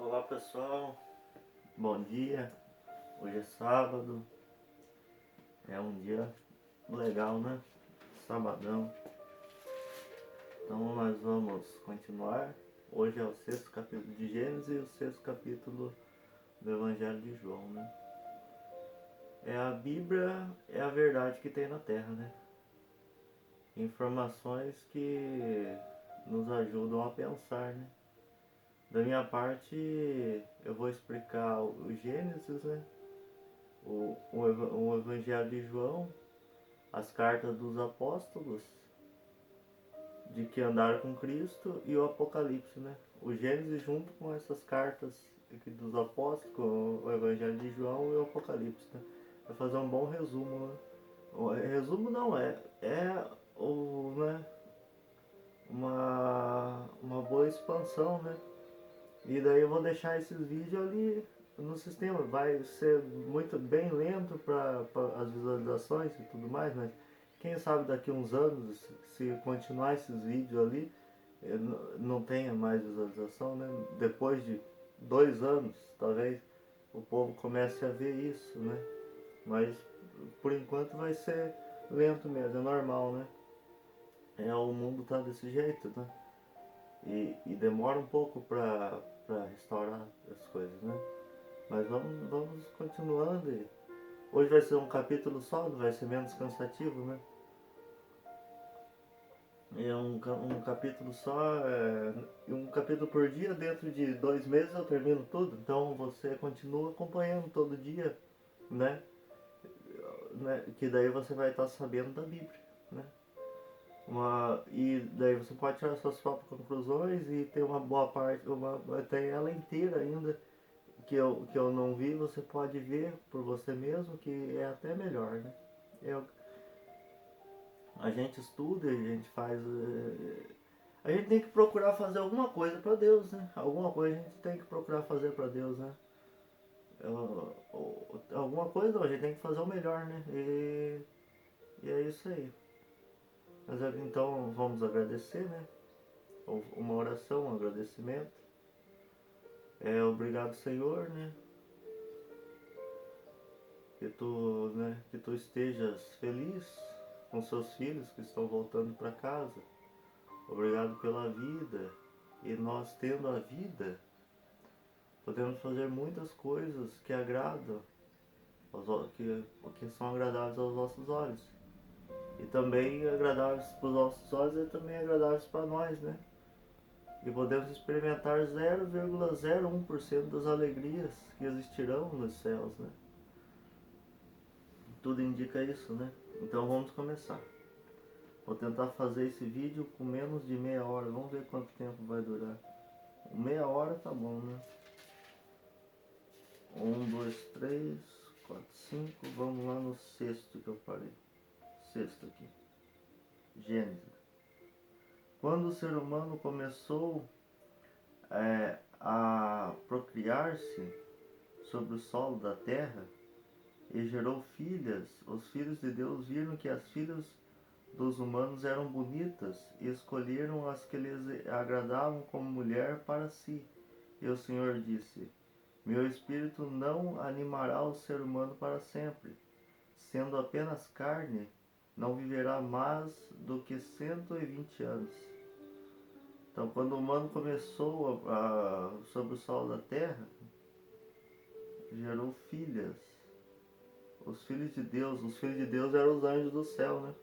Olá pessoal, bom dia. Hoje é sábado, é um dia legal, né? Sabadão. Então nós vamos continuar. Hoje é o 6º capítulo de Gênesis e o 6º capítulo do Evangelho de João, né? A Bíblia é a verdade que tem na Terra, né? Informações que nos ajudam a pensar, né? Da minha parte, eu vou explicar o Gênesis, né? O Evangelho de João, as cartas dos apóstolos, de que andaram com Cristo, e o Apocalipse, né? O Gênesis junto com essas cartas aqui dos apóstolos, com o Evangelho de João e o Apocalipse, né? Vai fazer um bom resumo, né? Resumo não, né? Uma boa expansão, né? E daí eu vou deixar esses vídeos ali no sistema. Vai ser muito bem lento para as visualizações e tudo mais, mas quem sabe daqui a uns anos, se continuar esses vídeos ali, não tenha mais visualização, né? Depois de 2 anos, talvez o povo comece a ver isso, né? Mas por enquanto vai ser lento mesmo, é normal, né? O mundo tá desse jeito, né? E demora um pouco para restaurar as coisas, né? Mas vamos continuando. E hoje vai ser um capítulo só, vai ser menos cansativo, né? É um capítulo só, um capítulo por dia. Dentro de 2 meses eu termino tudo. Então você continua acompanhando todo dia, né? Que daí você vai estar sabendo da Bíblia, né? E daí você pode tirar suas próprias conclusões e tem uma boa parte, tem ela inteira ainda que eu não vi, você pode ver por você mesmo, que é até melhor, né? Eu, a gente estuda, a gente faz. A gente tem que procurar fazer alguma coisa para Deus, né? Alguma coisa a gente tem que procurar fazer para Deus, né? Alguma coisa não, a gente tem que fazer o melhor, né? E é isso aí. Mas então vamos agradecer, né? Uma oração, um agradecimento. Obrigado, Senhor, né? Que tu estejas feliz com seus filhos que estão voltando para casa. Obrigado pela vida. E nós, tendo a vida, podemos fazer muitas coisas que agradam, que são agradáveis aos nossos olhos. E também agradáveis para os nossos olhos e também agradáveis para nós, né? E podemos experimentar 0,01% das alegrias que existirão nos céus, né? Tudo indica isso, né? Então vamos começar. Vou tentar fazer esse vídeo com menos de meia hora. Vamos ver quanto tempo vai durar. Meia hora tá bom, né? 1, 2, 3, 4, 5. Vamos lá no sexto que eu parei. Sexto aqui. Gênesis. Quando o ser humano começou a procriar-se sobre o solo da terra e gerou filhas, os filhos de Deus viram que as filhas dos humanos eram bonitas e escolheram as que lhes agradavam como mulher para si. E o Senhor disse: Meu espírito não animará o ser humano para sempre. Sendo apenas carne, não viverá mais do que 120 anos. Então, quando o humano começou sobre o solo da terra, gerou filhas. Os filhos de Deus eram os anjos do céu, né?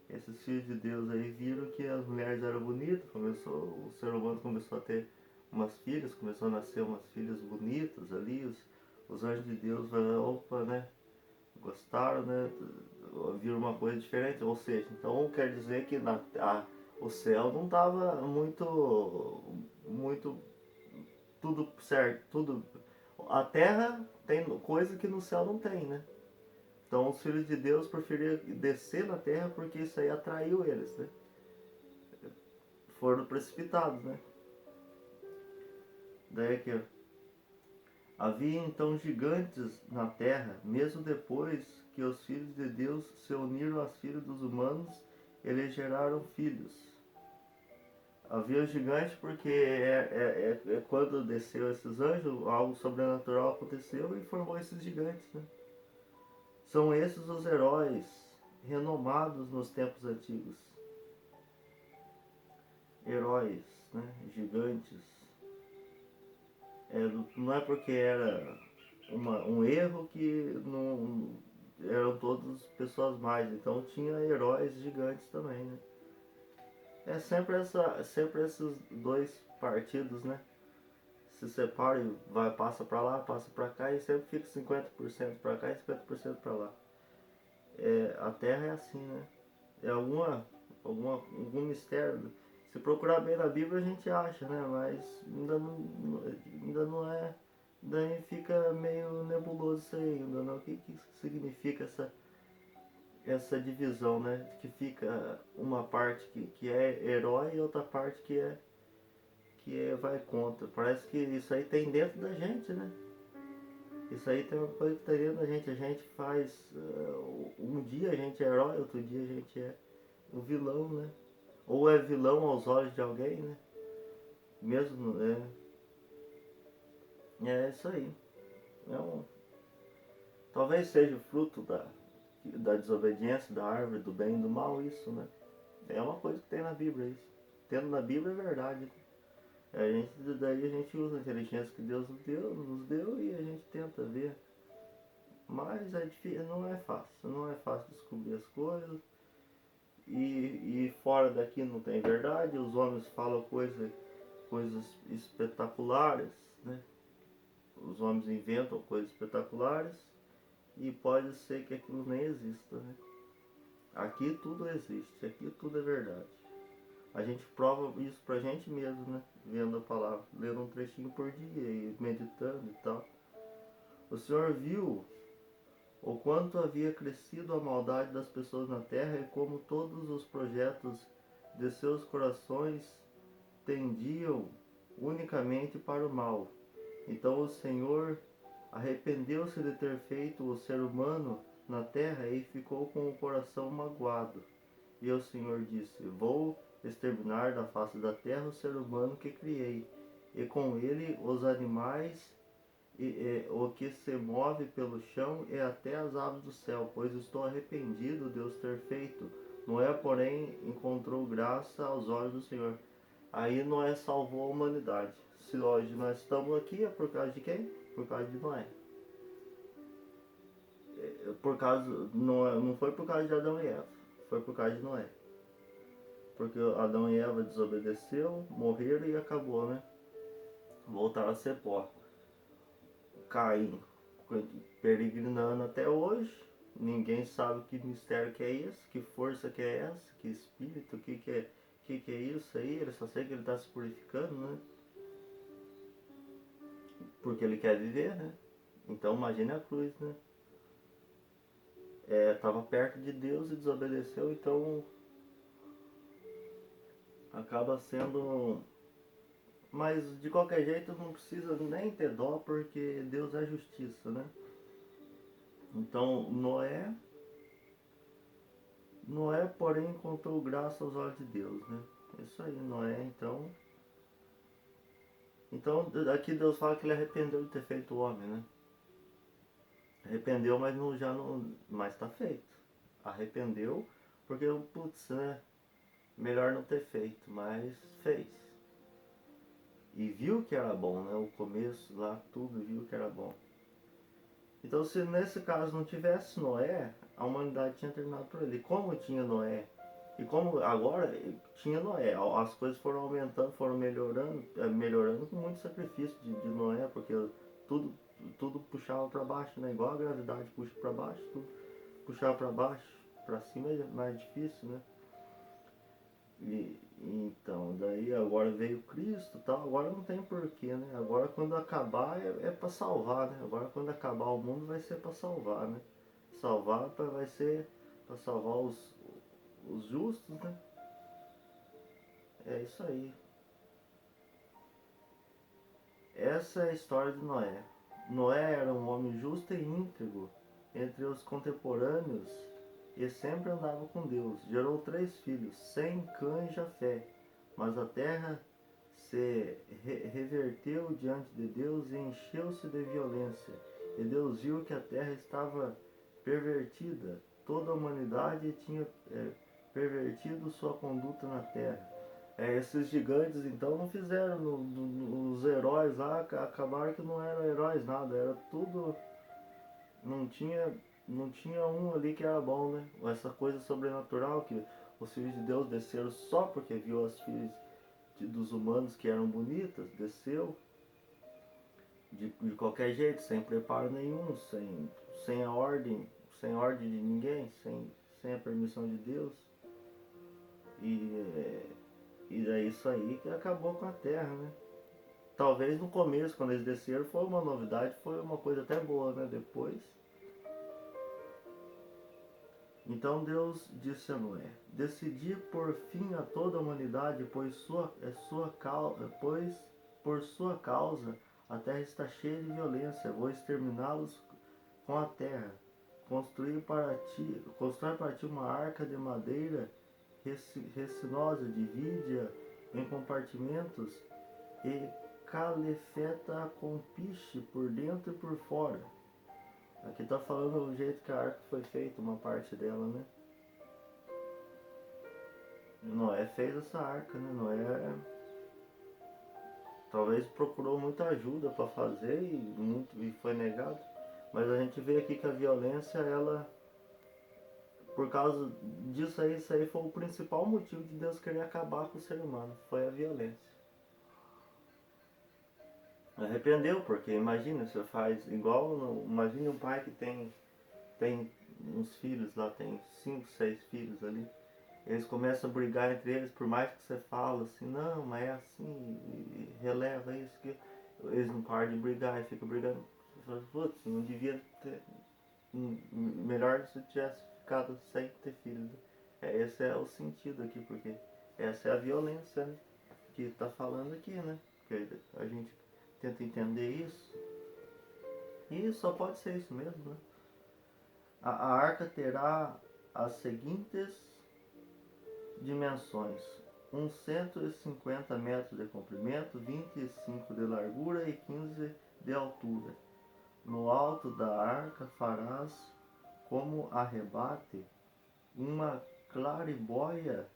Esses filhos de Deus aí viram que as mulheres eram bonitas, o ser humano começou a ter umas filhas, começou a nascer umas filhas bonitas ali, os anjos de Deus, opa, né? Gostaram, né? Viram uma coisa diferente, ou seja, então quer dizer que o céu não estava muito tudo certo, tudo. A terra tem coisa que no céu não tem, né? Então os filhos de Deus preferiram descer na terra porque isso aí atraiu eles, né? Foram precipitados, né? Daí aqui, ó. Havia então gigantes na terra, mesmo depois que os filhos de Deus se uniram aos filhos dos humanos, eles geraram filhos. Havia gigantes porque quando desceu esses anjos, algo sobrenatural aconteceu e formou esses gigantes, né? São esses os heróis renomados nos tempos antigos. Heróis, né? Gigantes. Não é porque era um erro que não eram todas pessoas más. Então tinha heróis gigantes também, né? É sempre esses dois partidos, né? Se separa e passa pra lá, passa pra cá e sempre fica 50% pra cá e 50% pra lá. A Terra é assim, né? É algum mistério. Se procurar bem na Bíblia a gente acha, né? Mas ainda não é. Daí fica meio nebuloso isso aí ainda não. O que significa essa divisão, né? Que fica uma parte que é herói e outra parte que vai contra. Parece que isso aí tem dentro da gente, né? Isso aí tem uma coisa que tá dentro da gente. A gente faz. Um dia a gente é herói, outro dia a gente é o vilão, né? Ou é vilão aos olhos de alguém, né? Mesmo, é isso aí. É um, talvez seja o fruto da desobediência, da árvore do bem e do mal, isso, né? É uma coisa que tem na Bíblia, isso. Tendo na Bíblia é verdade. Daí a gente usa a inteligência que Deus nos deu e a gente tenta ver. Mas é difícil, não é fácil descobrir as coisas. E fora daqui não tem verdade, os homens falam coisas espetaculares, né? Os homens inventam coisas espetaculares e pode ser que aquilo nem exista, né? Aqui tudo existe, aqui tudo é verdade. A gente prova isso pra gente mesmo, né? Vendo a palavra, lendo um trechinho por dia e meditando e tal. O Senhor viu o quanto havia crescido a maldade das pessoas na terra e como todos os projetos de seus corações tendiam unicamente para o mal. Então o Senhor arrependeu-se de ter feito o ser humano na terra e ficou com o coração magoado. E o Senhor disse: Vou exterminar da face da terra o ser humano que criei, e com ele os animais o que se move pelo chão e até as aves do céu, pois estou arrependido de os ter feito. Noé, porém, encontrou graça aos olhos do Senhor. Aí Noé salvou a humanidade. Se hoje nós estamos aqui é por causa de quem? Por causa de Noé. Não foi por causa de Adão e Eva, foi por causa de Noé. Porque Adão e Eva desobedeceu, morreram e acabou, né? Voltaram a ser pó. Caim peregrinando até hoje. Ninguém sabe que mistério que é esse, que força que é essa, que espírito, que é isso aí. Ele só sei que ele está se purificando, né? Porque ele quer viver, né? Então imagine a cruz, né? Estava perto de Deus e desobedeceu, então acaba sendo. Mas de qualquer jeito não precisa nem ter dó, porque Deus é justiça, né? Então Noé, porém, encontrou graça aos olhos de Deus, né? Isso aí, Noé, então. Então aqui Deus fala que ele arrependeu de ter feito o homem, né? Arrependeu, mas já não. Mas tá feito. Arrependeu, porque, putz, né? Melhor não ter feito, mas fez. E viu que era bom, né? O começo lá, tudo viu que era bom. Então, se nesse caso não tivesse Noé, a humanidade tinha terminado por ele. E como tinha Noé, e como agora tinha Noé, as coisas foram aumentando, foram melhorando com muito sacrifício de Noé, porque tudo, tudo puxava para baixo, né? Igual a gravidade puxa para baixo, tudo puxava para baixo, para cima é mais difícil, né? Então, daí agora veio Cristo e tal, agora não tem porquê, né? Agora quando acabar é para salvar, né? Agora quando acabar o mundo vai ser para salvar, né? Vai ser para salvar os justos, né? É isso aí. Essa é a história de Noé. Noé era um homem justo e íntegro entre os contemporâneos e sempre andava com Deus. Gerou 3 filhos, Sem, Cã e Jafé. mas a terra se reverteu diante de Deus e encheu-se de violência. E Deus viu que a terra estava pervertida, toda a humanidade tinha pervertido sua conduta na terra. Esses gigantes então não fizeram, os heróis lá acabaram que não eram heróis nada, era tudo, não tinha, não tinha um ali que era bom, né? Essa coisa sobrenatural que os filhos de Deus desceram só porque viu as filhas dos humanos que eram bonitas, desceu de qualquer jeito, sem preparo nenhum, sem a ordem, sem ordem de ninguém, sem a permissão de Deus. E é isso aí que acabou com a terra, né? Talvez no começo, quando eles desceram, foi uma novidade, foi uma coisa até boa, né? Depois. Então Deus disse a Noé: decidi por fim a toda a humanidade, pois por sua causa a terra está cheia de violência. Vou exterminá-los com a terra. Constrói para ti uma arca de madeira resinosa, divide-a em compartimentos e calefeta com piche por dentro e por fora. Aqui está falando o jeito que a arca foi feita, uma parte dela, né? Noé fez essa arca, né? Noé talvez procurou muita ajuda para fazer e foi negado. Mas a gente vê aqui que a violência, ela, por causa disso aí, isso aí foi o principal motivo de Deus querer acabar com o ser humano, foi a violência. Arrependeu, porque imagina, você faz igual, imagine um pai que tem uns filhos lá, tem 5, 6 filhos ali. Eles começam a brigar entre eles, por mais que você fala assim, não, mas é assim, releva isso, que eles não param de brigar e ficam brigando. Você fala, putz, não devia ter. Melhor se tivesse ficado sem ter filhos. Esse é o sentido aqui, porque essa é a violência, né, que está falando aqui, né? Porque a gente tenta entender isso. E só pode ser isso mesmo, né? A arca terá as seguintes dimensões: uns 150 metros de comprimento, 25 de largura e 15 de altura. No alto da arca farás como arrebate uma clariboia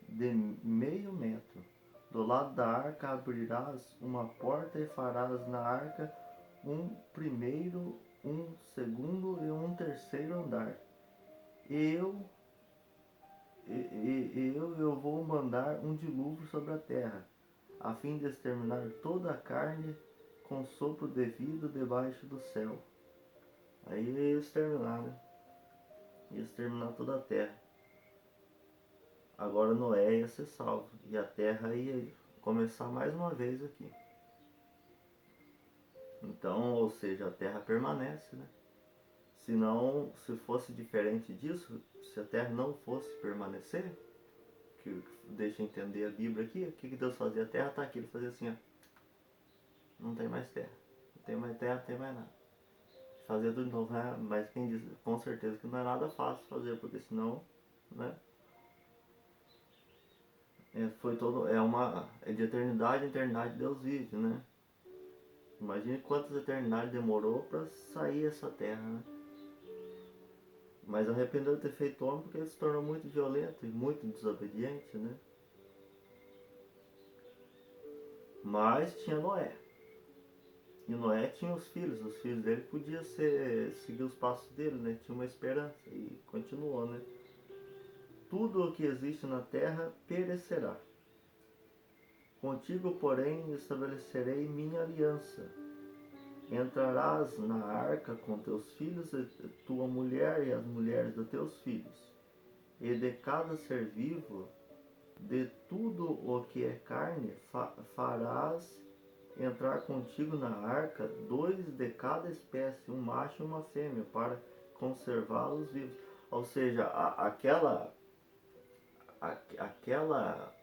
de meio metro. Do lado da arca abrirás uma porta e farás na arca um primeiro, um segundo e um terceiro andar. Eu vou mandar um dilúvio sobre a terra, a fim de exterminar toda a carne com sopro devido debaixo do céu. Aí ia exterminar, né? Ia exterminar toda a terra. Agora Noé ia ser salvo e a terra ia começar mais uma vez aqui. Então, ou seja, a terra permanece, né? Se fosse diferente disso, se a terra não fosse permanecer, que deixa entender a Bíblia aqui, o que Deus fazia? A terra está aqui, ele fazia assim, ó, não tem mais terra, não tem mais terra, não tem mais nada. Fazer tudo de novo, né? Mas quem diz, com certeza que não é nada fácil fazer, porque senão, né? É de eternidade em eternidade Deus vive, né? Imagine quantas eternidades demorou para sair essa terra, né? Mas arrependeu de ter feito homem porque ele se tornou muito violento e muito desobediente, né? Mas tinha Noé. E Noé tinha os filhos dele podiam seguir os passos dele, né? Tinha uma esperança e continuou, né? Tudo o que existe na terra perecerá. Contigo, porém, estabelecerei minha aliança. Entrarás na arca com teus filhos, tua mulher e as mulheres dos teus filhos. E de cada ser vivo, de tudo o que é carne, farás entrar contigo na arca 2 de cada espécie, um macho e uma fêmea, para conservá-los vivos. Ou seja, aquela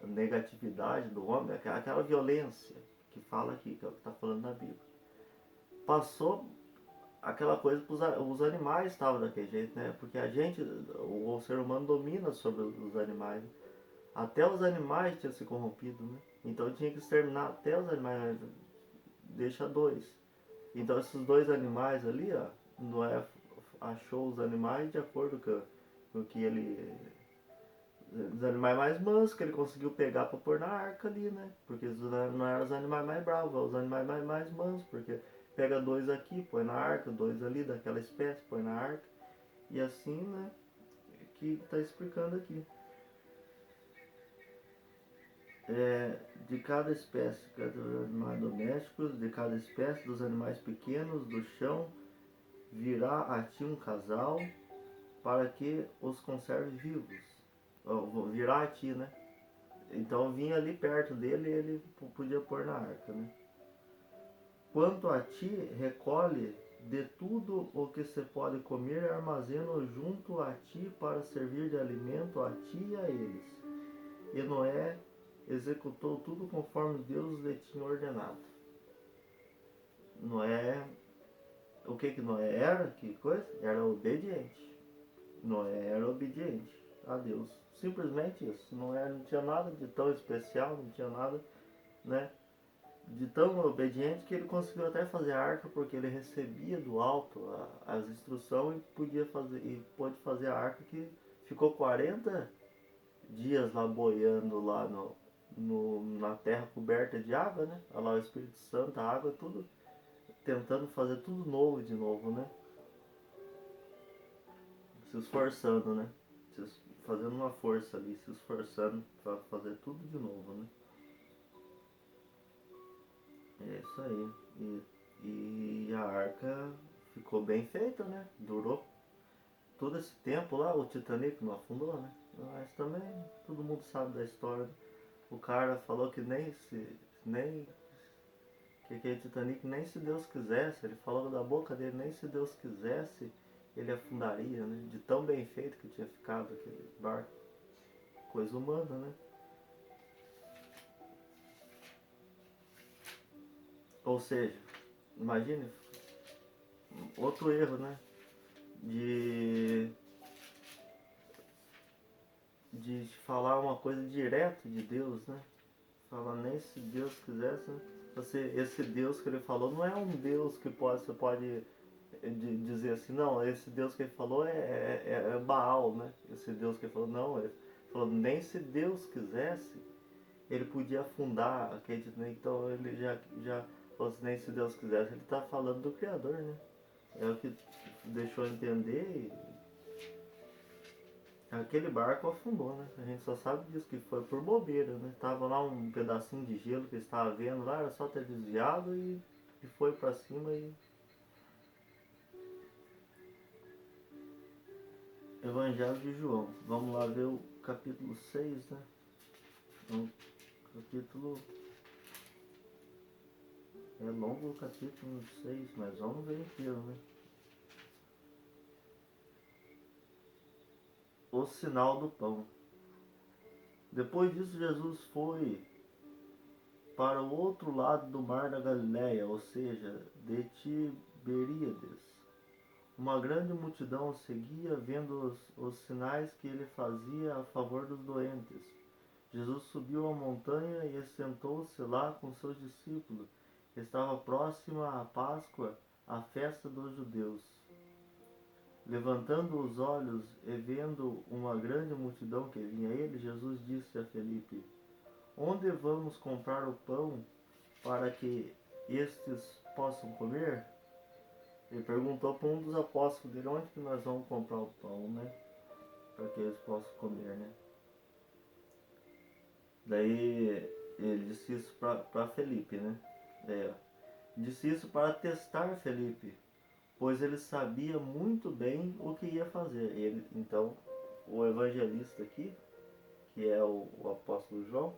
negatividade do homem, aquela violência que fala aqui, que é o que está falando na Bíblia, passou aquela coisa para os animais, estavam daquele jeito, né? Porque o ser humano domina sobre os animais. Até os animais tinham se corrompido, né? Então tinha que exterminar até os animais, deixa dois. Então esses dois animais ali, ó, Noé achou os animais de acordo com o que ele. Os animais mais mansos que ele conseguiu pegar para pôr na arca ali, né? Porque não eram os animais mais bravos, os animais mais mansos, porque pega dois aqui, põe na arca, dois ali daquela espécie, põe na arca. E assim, né? Que está explicando aqui. De cada espécie, dos animais domésticos, de cada espécie dos animais pequenos do chão, virá a ti um casal para que os conserve vivos. Virá a ti, né? Então vinha ali perto dele e ele podia pôr na arca, né? Quanto a ti, recolhe de tudo o que se pode comer e armazena junto a ti para servir de alimento a ti e a eles. E Noé executou tudo conforme Deus lhe tinha ordenado. Noé, o que Noé era? Que coisa? Era obediente. Noé era obediente a Deus. Simplesmente isso. Não tinha nada de tão especial, não tinha nada, né, de tão obediente que ele conseguiu até fazer a arca porque ele recebia do alto as instruções e pôde fazer a arca que ficou 40 dias lá boiando lá na terra coberta de água, né? Olha lá o Espírito Santo, a água, tudo tentando fazer tudo novo de novo, né? Se esforçando, né? Fazendo uma força ali, se esforçando para fazer tudo de novo, né? É isso aí. E a arca ficou bem feita, né? Durou todo esse tempo lá, o Titanic não afundou, né? Mas também todo mundo sabe da história. O cara falou que nem que o Titanic nem se Deus quisesse, ele falou da boca dele, nem se Deus quisesse, ele afundaria, né? De tão bem feito que tinha ficado aquele barco. Coisa humana, né? Ou seja, imagine outro erro, né? De de falar uma coisa direto de Deus, né? Fala nem se Deus quisesse, né? Esse Deus que ele falou não é um Deus que você pode dizer assim, não, esse Deus que ele falou é Baal, né? Esse Deus que ele falou, não, ele falou, nem se Deus quisesse, ele podia afundar aquele, né? Então ele já falou assim, nem se Deus quisesse, ele está falando do Criador, né? É o que deixou entender e aquele barco afundou, né? A gente só sabe disso, que foi por bobeira, né? Tava lá um pedacinho de gelo que estava vendo lá, era só ter desviado e foi para cima e... Evangelho de João. Vamos lá ver o capítulo 6, né? Um capítulo... É longo o capítulo 6, mas vamos ver inteiro, né? O sinal do pão. Depois disso, Jesus foi para o outro lado do mar da Galileia, ou seja, de Tiberíades. Uma grande multidão o seguia, vendo os sinais que ele fazia a favor dos doentes. Jesus subiu a montanha e sentou-se lá com seus discípulos. Estava próxima a Páscoa, a festa dos judeus. Levantando os olhos e vendo uma grande multidão que vinha a ele, Jesus disse a Felipe: Onde vamos comprar o pão para que estes possam comer? Ele perguntou para um dos apóstolos dele, onde que nós vamos comprar o pão, né? Para que eles possam comer, né? Daí ele disse isso para Felipe, né? Disse isso para testar Felipe, pois ele sabia muito bem o que ia fazer. Então, o evangelista aqui, que é o apóstolo João,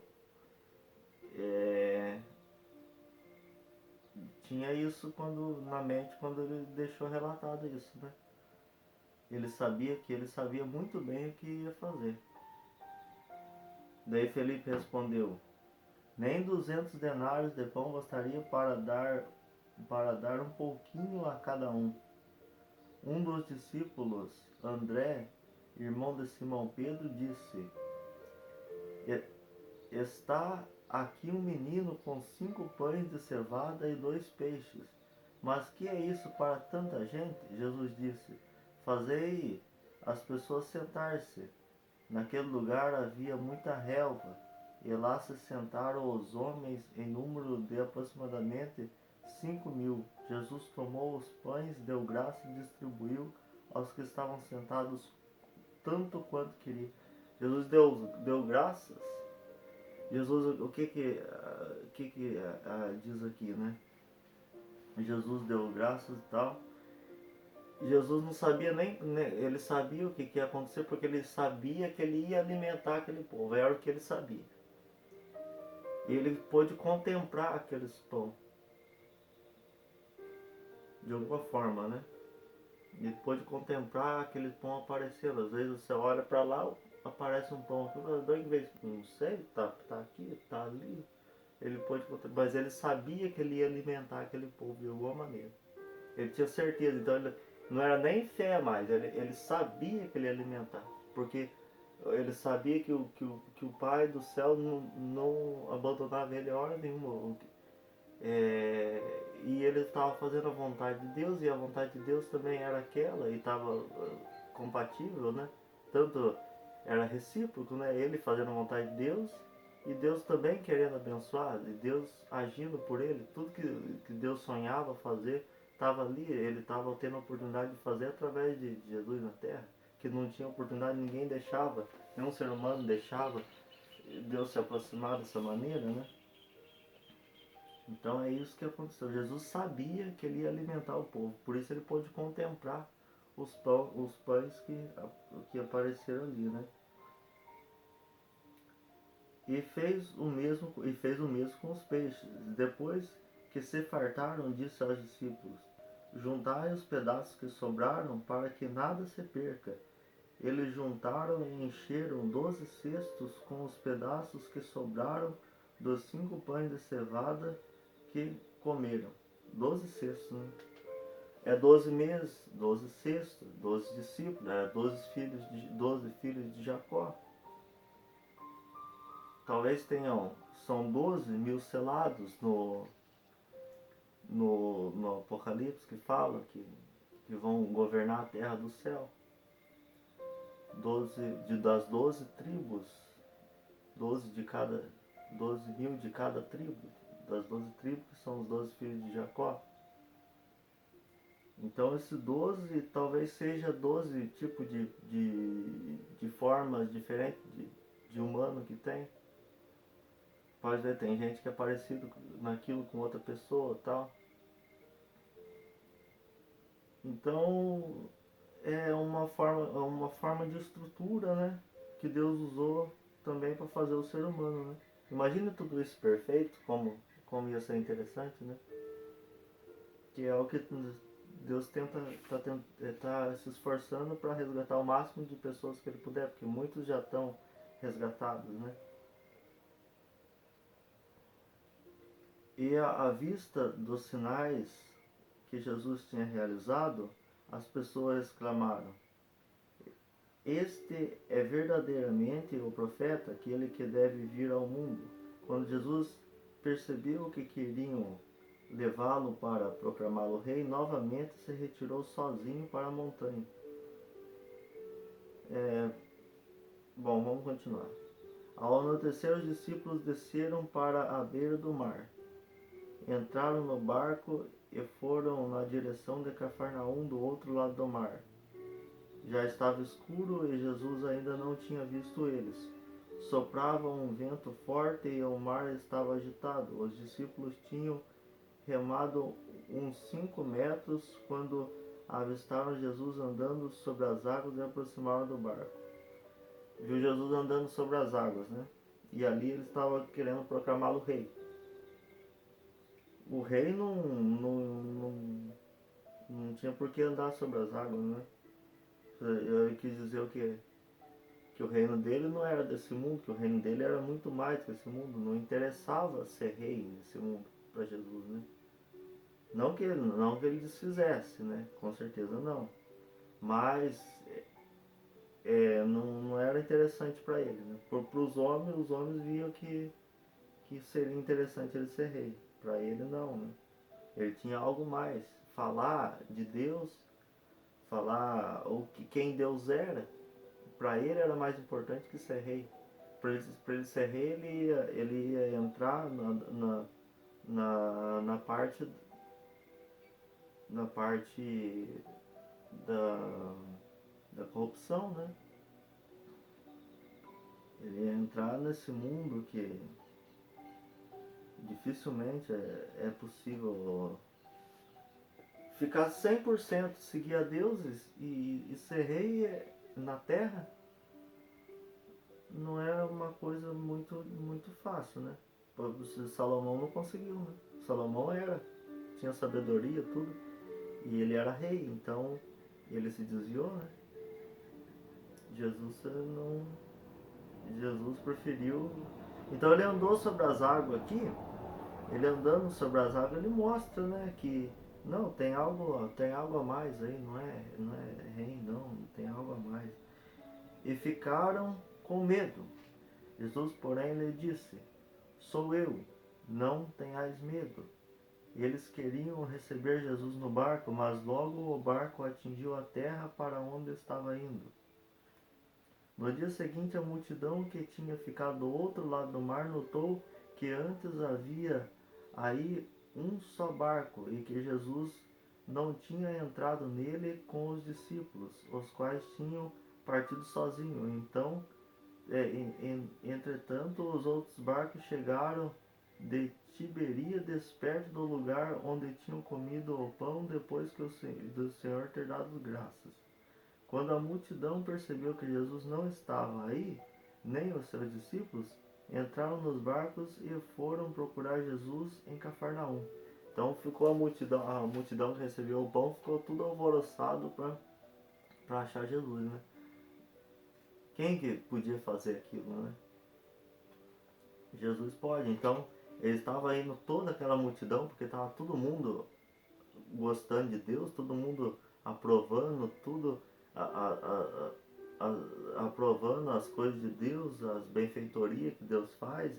é, tinha isso na mente quando ele deixou relatado isso, né? Ele sabia muito bem o que ia fazer. Daí Felipe respondeu: Nem 200 denários de pão bastaria para dar um pouquinho a cada um. Um dos discípulos, André, irmão de Simão Pedro, disse: Está aqui um menino com 5 pães de cevada e 2 peixes. Mas que é isso para tanta gente? Jesus disse: fazei as pessoas sentar-se. Naquele lugar havia muita relva, e lá se sentaram os homens em número de aproximadamente 5.000. Jesus tomou os pães, deu graça e distribuiu aos que estavam sentados tanto quanto queria. Jesus deu graças. Jesus, o que diz aqui, né? Jesus deu graças e tal. Jesus não sabia nem, ele sabia o que ia acontecer, porque ele sabia que ele ia alimentar aquele povo, era o que ele sabia. E ele pôde contemplar aqueles pão, de alguma forma, né? Ele pôde contemplar aquele pão aparecendo. Às vezes você olha para lá, aparece um pão aqui, dois vezes, não sei, tá aqui, tá ali. Ele pôde contemplar, mas ele sabia que ele ia alimentar aquele povo de alguma maneira. Ele tinha certeza, então ele não era nem fé mais, ele sabia que ele ia alimentar, porque ele sabia que o Pai do céu não abandonava ele a hora nenhuma. E ele estava fazendo a vontade de Deus, e a vontade de Deus também era aquela, e estava compatível, né? Tanto era recíproco, né? Ele fazendo a vontade de Deus, e Deus também querendo abençoar, e Deus agindo por ele. Tudo que Deus sonhava fazer estava ali, ele estava tendo a oportunidade de fazer através de Jesus na terra, que não tinha oportunidade, ninguém deixava, nenhum ser humano deixava Deus se aproximar dessa maneira, né? Então é isso que aconteceu. Jesus sabia que ele ia alimentar o povo, por isso ele pôde contemplar os pães que apareceram ali, né? E fez o mesmo com os peixes. Depois que se fartaram, disse aos discípulos: juntai os pedaços que sobraram, para que nada se perca. Eles juntaram e encheram 12 cestos com os pedaços que sobraram dos 5 pães de cevada que comeram. 12 cestos, né? É 12 meses, 12 cestos, 12 discípulos, 12 filhos de Jacó. Talvez são 12.000 selados no Apocalipse, que fala que vão governar a terra do céu. Das 12 tribos, 12.000 de cada tribo, das 12 tribos, que são os 12 filhos de Jacó. Então esse 12 talvez seja 12 tipos de formas diferentes de humano que tem. Pode ver, tem gente que é parecido naquilo com outra pessoa e tal. Então é uma forma de estrutura, né? Que Deus usou também para fazer o ser humano, né? Imagina tudo isso perfeito, como ia ser interessante, né? Que é o que Deus tá se esforçando para resgatar o máximo de pessoas que ele puder, porque muitos já estão resgatados, né? E à vista dos sinais que Jesus tinha realizado, as pessoas exclamaram: este é verdadeiramente o profeta, aquele que deve vir ao mundo. Quando Jesus percebeu que queriam levá-lo para proclamá-lo rei, novamente se retirou sozinho para a montanha. Bom, vamos continuar. Ao anoitecer, os discípulos desceram para a beira do mar. Entraram no barco e foram na direção de Cafarnaum, do outro lado do mar. Já estava escuro e Jesus ainda não tinha visto eles. Soprava um vento forte e o mar estava agitado. Os discípulos tinham remado uns 5 metros quando avistaram Jesus andando sobre as águas e aproximaram do barco. Viu Jesus andando sobre as águas, né? E ali ele estava querendo proclamá-lo rei. O rei não tinha por que andar sobre as águas, né? Ele quis dizer o quê? Que o reino dele não era desse mundo, que o reino dele era muito mais que esse mundo. Não interessava ser rei nesse mundo para Jesus, né? Não que ele desfizesse, né? Com certeza não. Mas não era interessante para ele, né? Para os homens viam que seria interessante ele ser rei. Para ele não, né? Ele tinha algo mais. Falar de Deus, falar quem Deus era, para ele era mais importante que ser rei. Para ele ser rei, ele ia entrar na parte da, da corrupção, né? Ele ia entrar nesse mundo que dificilmente é possível ficar 100% seguir a Deus e ser rei na terra. Não era uma coisa muito fácil, né? Salomão não conseguiu, né? Salomão tinha sabedoria, tudo, e ele era rei, então ele se desviou, né? Jesus preferiu. Então ele andou sobre as águas aqui, ele andando sobre as águas, ele mostra, né, que não, tem algo a mais aí, não é rei não, tem algo a mais. E ficaram com medo. Jesus, porém, lhe disse: sou eu, não tenhais medo. Eles queriam receber Jesus no barco, mas logo o barco atingiu a terra para onde estava indo. No dia seguinte, a multidão que tinha ficado do outro lado do mar notou que antes havia aí um só barco e que Jesus não tinha entrado nele com os discípulos, os quais tinham partido sozinhos. Então, entretanto, os outros barcos chegaram de Tiberíades, perto do lugar onde tinham comido o pão depois que do Senhor ter dado graças. Quando a multidão percebeu que Jesus não estava aí, nem os seus discípulos, entraram nos barcos e foram procurar Jesus em Cafarnaum. Então ficou a multidão que recebeu o pão ficou tudo alvoroçado para achar Jesus, né? Quem que podia fazer aquilo, né? Jesus pode. Então ele estava indo toda aquela multidão, porque estava todo mundo gostando de Deus, todo mundo aprovando tudo, aprovando as coisas de Deus, as benfeitorias que Deus faz,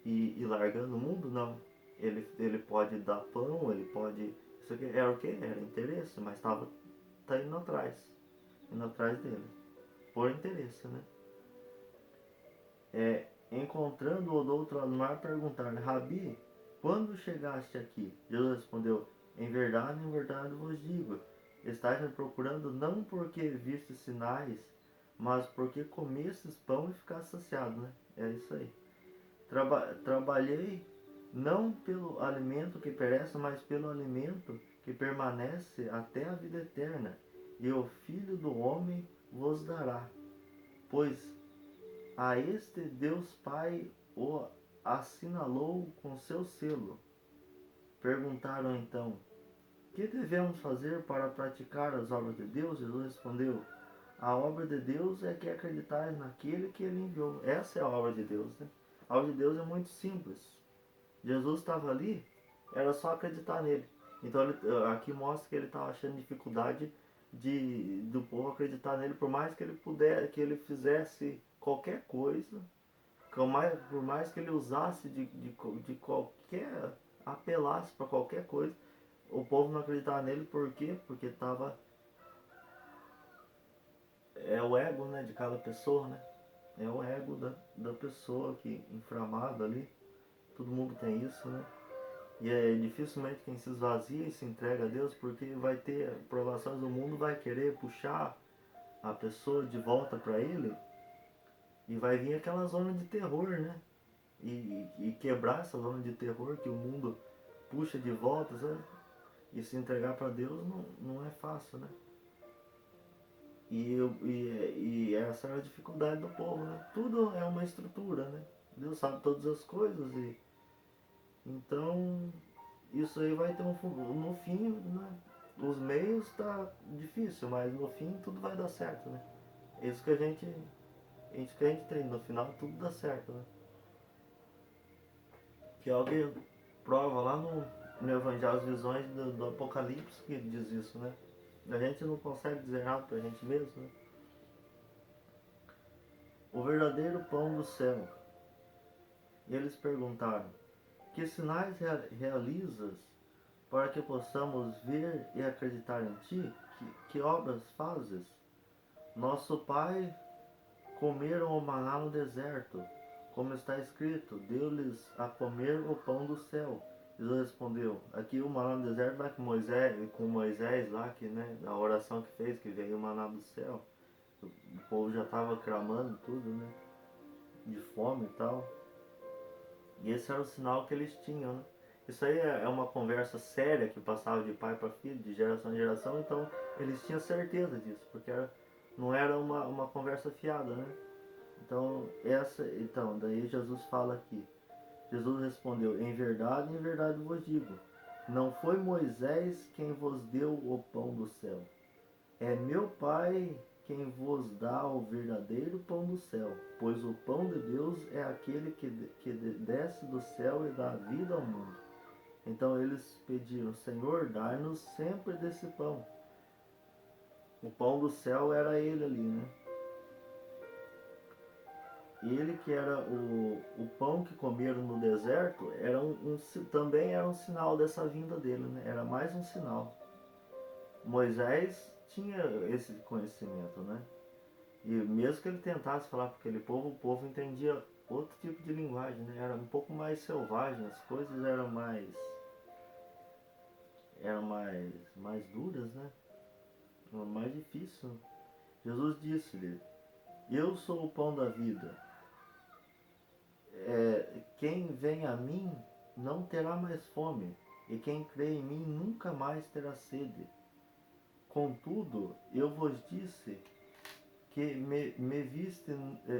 e largando o mundo. Não. Ele pode dar pão, ele pode. Isso aqui era o que? Era interesse, mas tá indo atrás dele, por interesse, né? Encontrando-o do outro lado do mar, perguntaram: Rabi, quando chegaste aqui? Jesus respondeu: em verdade vos digo, estáis me procurando não porque vistes sinais, mas porque comestes pão e ficaste saciado, né? É isso aí. Trabalhei não pelo alimento que perece, mas pelo alimento que permanece até a vida eterna, e o Filho do Homem vos dará. Pois a este Deus Pai o assinalou com seu selo. Perguntaram então: que devemos fazer para praticar as obras de Deus? Jesus respondeu: a obra de Deus é que acreditais naquele que ele enviou. Essa é a obra de Deus, né? A obra de Deus é muito simples. Jesus estava ali, era só acreditar nele. Então aqui mostra que ele estava achando dificuldade do povo acreditar nele, por mais que ele fizesse qualquer coisa, por mais que ele usasse de qualquer, apelasse para qualquer coisa, o povo não acreditava nele. Por quê? Porque estava o ego, né, de cada pessoa, né? É o ego da pessoa que inflamado ali. Todo mundo tem isso, né? E dificilmente quem se esvazia e se entrega a Deus, porque vai ter provações do mundo, vai querer puxar a pessoa de volta para ele, e vai vir aquela zona de terror, né? E quebrar essa zona de terror que o mundo puxa de volta, sabe? E se entregar para Deus não é fácil, né? E essa é a dificuldade do povo, né? Tudo é uma estrutura, né? Deus sabe todas as coisas, e então isso aí vai ter no fim, né? Os meios tá difícil, mas no fim tudo vai dar certo, né? Isso que a gente tem, no final tudo dá certo, né? Que é o que prova lá no Evangelho, as visões do Apocalipse, que diz isso, né? A gente não consegue dizer nada pra gente mesmo, né? o verdadeiro pão do céu. E eles perguntaram: que sinais realizas para que possamos ver e acreditar em ti? Que obras fazes? Nosso pai comeram o maná no deserto, como está escrito, deu-lhes a comer o pão do céu. Jesus respondeu: aqui o maná no deserto vai com Moisés lá, que, né, a oração que fez, que veio o maná do céu. O povo já estava clamando tudo, né, de fome e tal. E esse era o sinal que eles tinham, né? Isso aí é uma conversa séria que passava de pai para filho, de geração em geração, então eles tinham certeza disso, porque não era uma conversa fiada, né? Então, daí Jesus fala aqui. Jesus respondeu: em verdade vos digo, não foi Moisés quem vos deu o pão do céu. É meu Pai quem vos dá o verdadeiro pão do céu, pois o pão de Deus é aquele que desce do céu e dá vida ao mundo. Então eles pediram: Senhor, dai-nos sempre desse pão. O pão do céu era ele ali, né? Ele que era o pão que comeram no deserto, também era um sinal dessa vinda dele, né? Era mais um sinal. Moisés tinha esse conhecimento, né? E mesmo que ele tentasse falar para aquele povo, o povo entendia outro tipo de linguagem, né? Era um pouco mais selvagem, as coisas eram mais duras, né? Era mais difícil. Jesus disse-lhe: eu sou o pão da vida. Quem vem a mim não terá mais fome, e quem crê em mim nunca mais terá sede. Contudo, eu vos disse que me viste,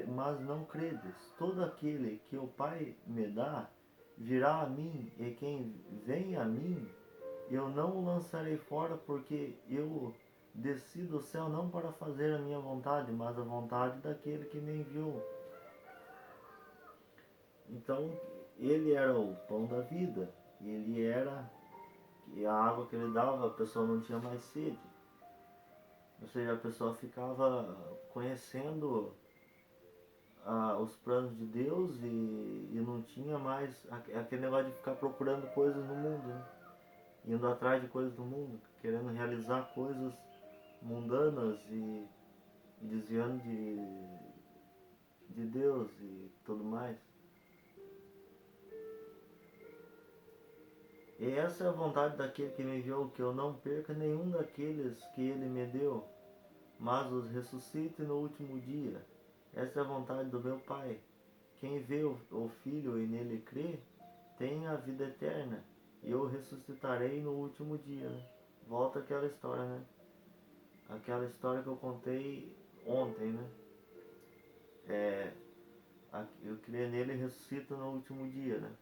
mas não credes. Todo aquele que o Pai me dá virá a mim, e quem vem a mim, eu não o lançarei fora, porque eu desci do céu não para fazer a minha vontade, mas a vontade daquele que me enviou. Então, ele era o pão da vida, e a água que ele dava, a pessoa não tinha mais sede. Ou seja, a pessoa ficava conhecendo os planos de Deus e não tinha mais aquele negócio de ficar procurando coisas no mundo, né? Indo atrás de coisas do mundo, querendo realizar coisas mundanas e desviando de Deus e tudo mais. E essa é a vontade daquele que me enviou, que eu não perca nenhum daqueles que ele me deu, mas os ressuscite no último dia. Essa é a vontade do meu Pai. Quem vê o Filho e nele crê, tem a vida eterna, e eu ressuscitarei no último dia. Volta aquela história, né? Aquela história que eu contei ontem, né? Eu creio nele e ressuscita no último dia, né?